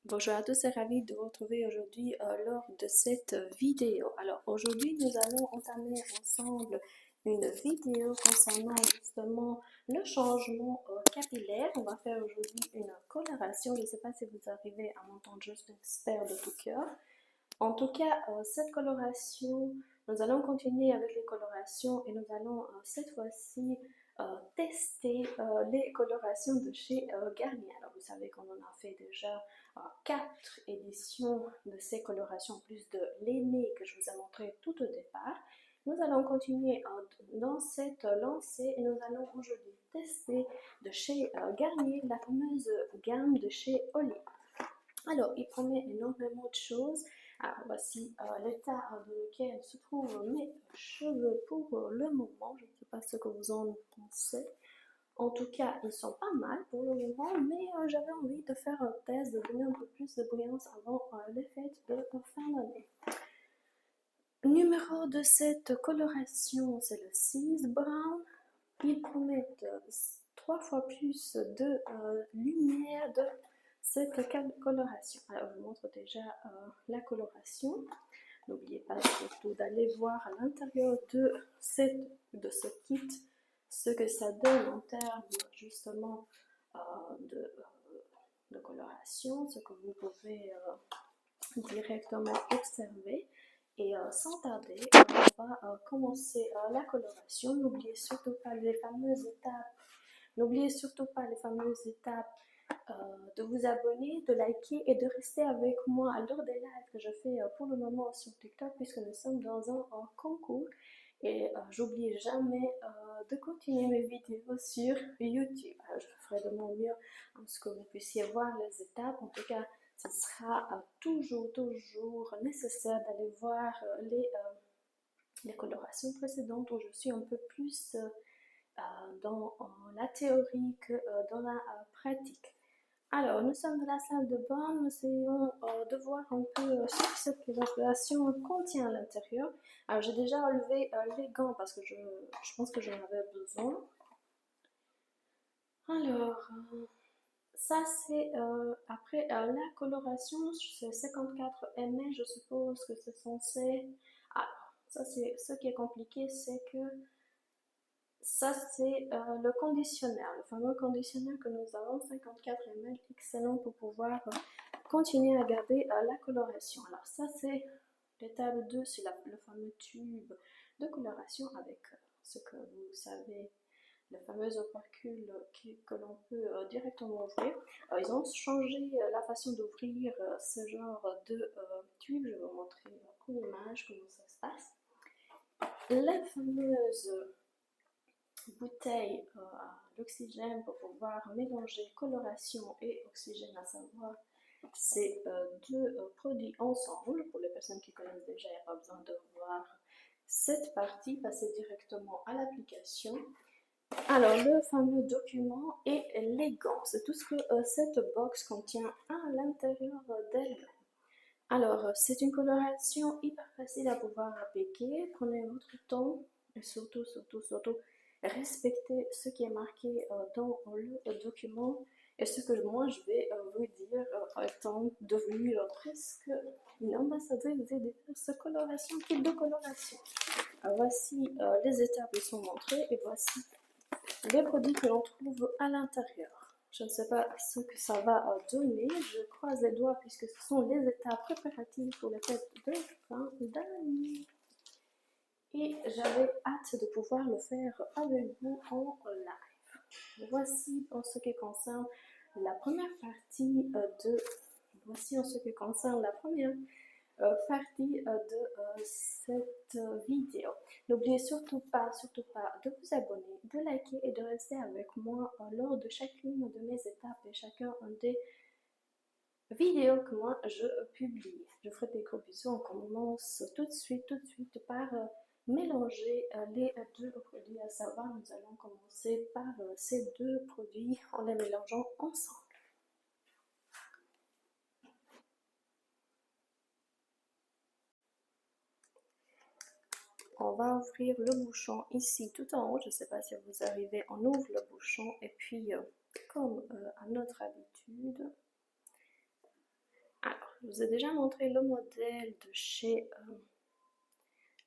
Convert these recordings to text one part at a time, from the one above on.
Bonjour à tous et ravi de vous retrouver aujourd'hui lors de cette vidéo. Alors aujourd'hui nous allons entamer ensemble une vidéo concernant justement le changement capillaire. On va faire aujourd'hui une coloration. Je ne sais pas si vous arrivez à m'entendre, j'espère de tout cœur. En tout cas, cette coloration, nous allons continuer avec les colorations et nous allons cette fois-ci tester les colorations de chez Garnier. Alors vous savez qu'on en a fait déjà 4 éditions de ces colorations, en plus de l'aînée que je vous ai montré tout au départ. Nous allons continuer dans cette lancée et nous allons aujourd'hui tester de chez Garnier la fameuse gamme de chez Olive. Alors, il promet énormément de choses. Alors, voici l'état dans lequel se trouvent mes cheveux pour le moment. Je ne sais pas ce que vous en pensez. En tout cas, ils sont pas mal pour le moment, mais j'avais envie de faire un test, de donner un peu plus de brillance avant les fêtes de fin d'année. Numéro de cette coloration, c'est le 6 Brown. Ils promettent 3 fois plus de lumière de cette coloration. Alors, je vous montre déjà la coloration. N'oubliez pas surtout d'aller voir à l'intérieur de ce kit ce que ça donne en termes justement de coloration, ce que vous pouvez directement observer. Et sans tarder, on va commencer la coloration. N'oubliez surtout pas les fameuses étapes. N'oubliez surtout pas les fameuses étapes de vous abonner, de liker et de rester avec moi lors des lives que je fais pour le moment sur TikTok, puisque nous sommes dans un concours. Et j'oublie jamais de continuer mes vidéos sur YouTube. Alors, je ferai de mon mieux à ce que vous puissiez voir les étapes. En tout cas, ce sera toujours nécessaire d'aller voir les colorations précédentes où je suis un peu plus dans la théorie que dans la pratique. Alors, nous sommes dans la salle de bain, nous essayons de voir un peu ce que la coloration contient à l'intérieur. Alors, j'ai déjà enlevé les gants parce que je pense que j'en avais besoin. Alors, ça c'est après la coloration, c'est 54 ml, je suppose que c'est censé... Alors, ça c'est ce qui est compliqué, c'est que ça, c'est le conditionneur, le fameux conditionneur que nous avons, 54 ml, excellent pour pouvoir continuer à garder la coloration. Alors ça, c'est l'étape 2, c'est le fameux tube de coloration avec ce que vous savez, le fameux opercule que l'on peut directement ouvrir. Ils ont changé la façon d'ouvrir ce genre de tube. Je vais vous montrer pour l'image comment ça se passe. La fameuse bouteille à l'oxygène pour pouvoir mélanger coloration et oxygène, à savoir ces deux produits ensemble. Pour les personnes qui connaissent déjà, il n'y a pas besoin de voir cette partie, passer directement à l'application. Alors, le fameux document et les gants, c'est tout ce que cette box contient à l'intérieur d'elle. Alors, c'est une coloration hyper facile à pouvoir appliquer. Prenez votre temps et surtout, respectez ce qui est marqué dans le document et ce que moi je vais vous dire étant devenue presque une ambassadrice des diverses colorations, types de coloration. Alors, voici les étapes qui sont montrées et voici les produits que l'on trouve à l'intérieur. Je ne sais pas ce que ça va donner, je croise les doigts puisque ce sont les étapes préparatives pour les fêtes de fin d'année. Et j'avais hâte de pouvoir le faire avec vous en live. Voici en ce qui concerne la première partie de cette vidéo. N'oubliez surtout pas de vous abonner, de liker et de rester avec moi lors de chacune de mes étapes et chacun des vidéos que moi je publie. Je vous ferai des gros bisous. On commence tout de suite par mélanger les deux produits, à savoir nous allons commencer par ces deux produits en les mélangeant ensemble. On va ouvrir le bouchon ici tout en haut, je ne sais pas si vous arrivez, on ouvre le bouchon et puis comme à notre habitude, je vous ai déjà montré le modèle de chez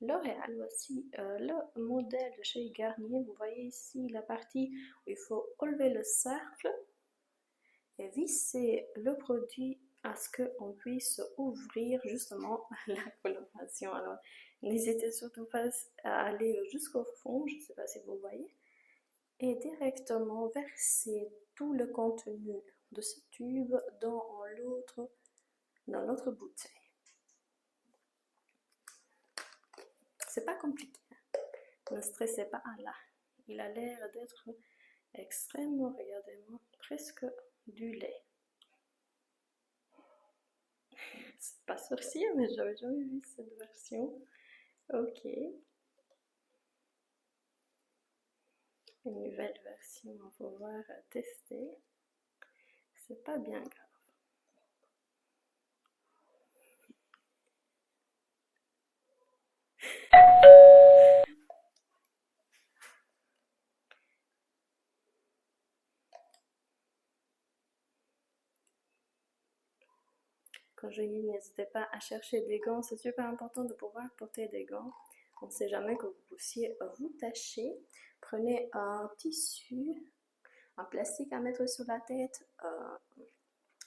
L'Oréal. Voici le modèle de chez Garnier. Vous voyez ici la partie où il faut enlever le cercle et visser le produit à ce qu'on puisse ouvrir justement la coloration. Alors, n'hésitez surtout pas à aller jusqu'au fond, je ne sais pas si vous voyez, et directement verser tout le contenu de ce tube dans l'autre bouteille. C'est pas compliqué, ne stressez pas là. Il a l'air d'être extrêmement, regardez-moi, presque du lait. C'est pas sorcier, mais j'avais jamais vu cette version. Ok. Une nouvelle version, on va pouvoir tester. C'est pas bien grave. Quand je dis n'hésitez pas à chercher des gants, c'est super important de pouvoir porter des gants. On ne sait jamais que vous puissiez vous tacher. Prenez un tissu, un plastique à mettre sur la tête,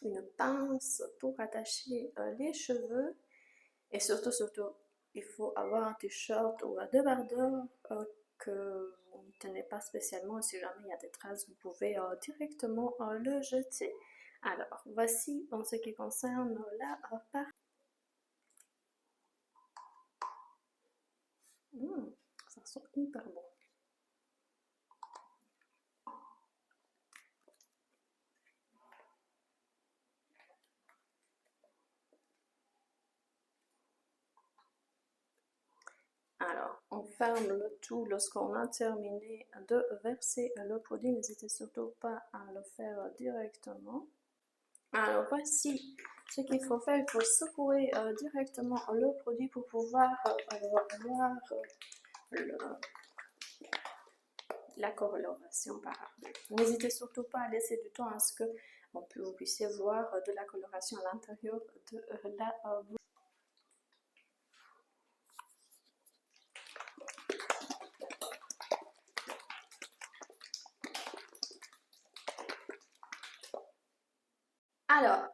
une pince pour attacher les cheveux. Et surtout, il faut avoir un t-shirt ou un débardeur que vous ne tenez pas spécialement. Si jamais il y a des traces, vous pouvez directement le jeter. Alors, voici en ce qui concerne la partie. Ça sent hyper bon. Alors, on ferme le tout lorsqu'on a terminé de verser le produit. N'hésitez surtout pas à le faire directement. Alors, voici ce qu'il faut faire. Il faut secouer directement le produit pour pouvoir voir la coloration par après. N'hésitez surtout pas à laisser du temps à ce que vous puissiez voir de la coloration à l'intérieur de la bouche. Alors,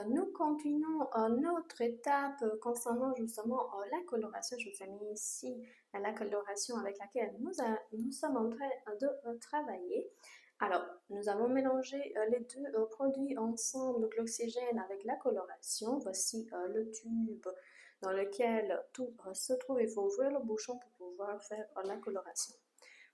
nous continuons notre étape concernant justement la coloration. Je vous ai mis ici la coloration avec laquelle nous sommes en train de travailler. Alors, nous avons mélangé les deux produits ensemble, donc l'oxygène avec la coloration. Voici le tube dans lequel tout se trouve. Il faut ouvrir le bouchon pour pouvoir faire la coloration.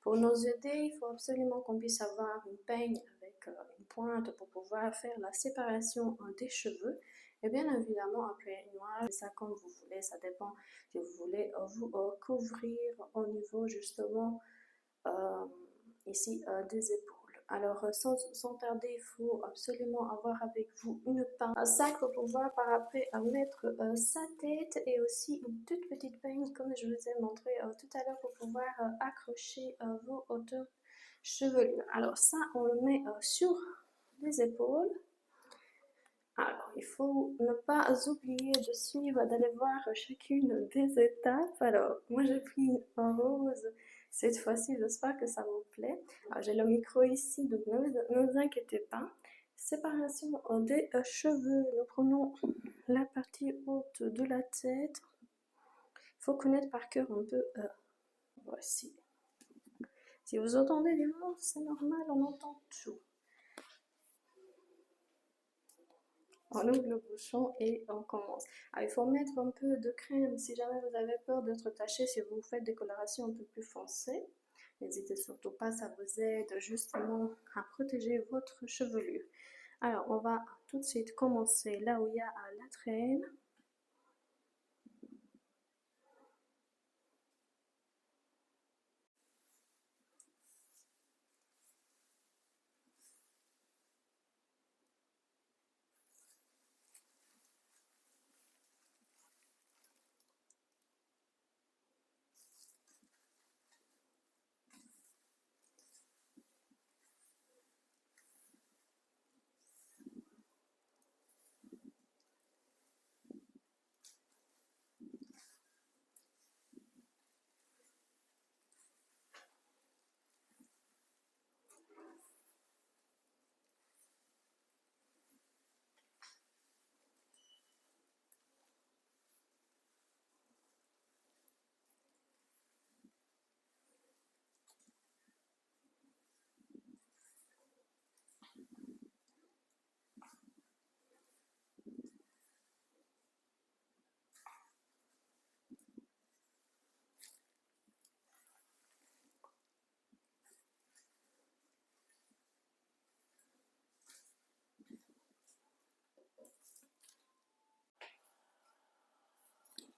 Pour nous aider, il faut absolument qu'on puisse avoir une peigne avec une pointe pour pouvoir faire la séparation des cheveux. Et bien évidemment, un peignoir, c'est ça comme vous voulez, ça dépend si vous voulez vous couvrir au niveau justement ici des épaules. Alors, sans tarder, il faut absolument avoir avec vous une pince, un sac pour pouvoir par après mettre sa tête et aussi une toute petite peigne comme je vous ai montré tout à l'heure pour pouvoir accrocher vos hauteurs chevelures. Alors ça, on le met sur les épaules. Alors, il faut ne pas oublier de suivre, d'aller voir chacune des étapes. Alors, moi j'ai pris un rose cette fois-ci, j'espère que ça vous plaît. Alors, j'ai le micro ici, donc ne vous inquiétez pas. Séparation des cheveux. Nous prenons la partie haute de la tête. Il faut connaître par cœur un peu. Voici. Si vous entendez des mots, c'est normal, on entend tout. On ouvre le bouchon et on commence. Alors, il faut mettre un peu de crème si jamais vous avez peur d'être taché, si vous faites des colorations un peu plus foncées. N'hésitez surtout pas, ça vous aide justement à protéger votre chevelure. Alors, on va tout de suite commencer là où il y a la traîne.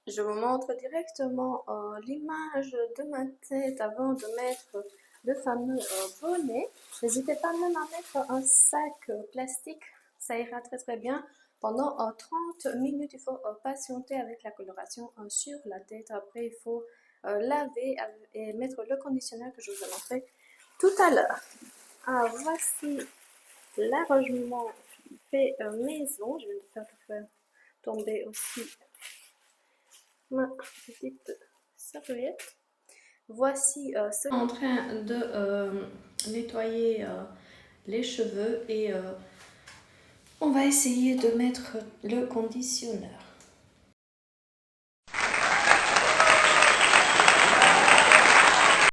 Je vous montre directement l'image de ma tête avant de mettre le fameux bonnet. N'hésitez pas même à mettre un sac plastique, ça ira très très bien. Pendant 30 minutes, il faut patienter avec la coloration sur la tête. Après, il faut laver et mettre le conditionneur que je vous ai montré tout à l'heure. Ah, voici l'arrangement fait maison. Je vais le faire tomber aussi ma petite serviette. Voici ce en train de nettoyer les cheveux et on va essayer de mettre le conditionneur.